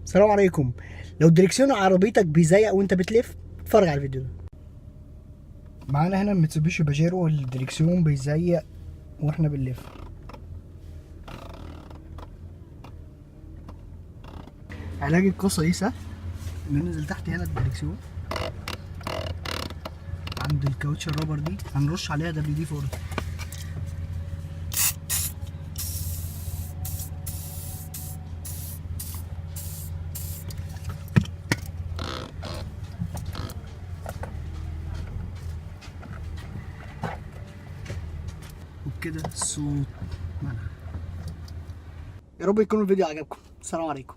السلام عليكم. لو دريكسيون عربيتك بيزيق وانت بتلف، اتفرج على الفيديو ده. معانا هنا ميتسوبيشي باجيرو، الدريكسيون بيزيق واحنا بنلف. علاج القصة دي سهل. بننزل تحت هنا الدريكسيون عند الكاوتش الرابر دي، هنرش عليها WD 40. وبكده الصوت منع. يا رب يكون الفيديو عجبكم. السلام عليكم.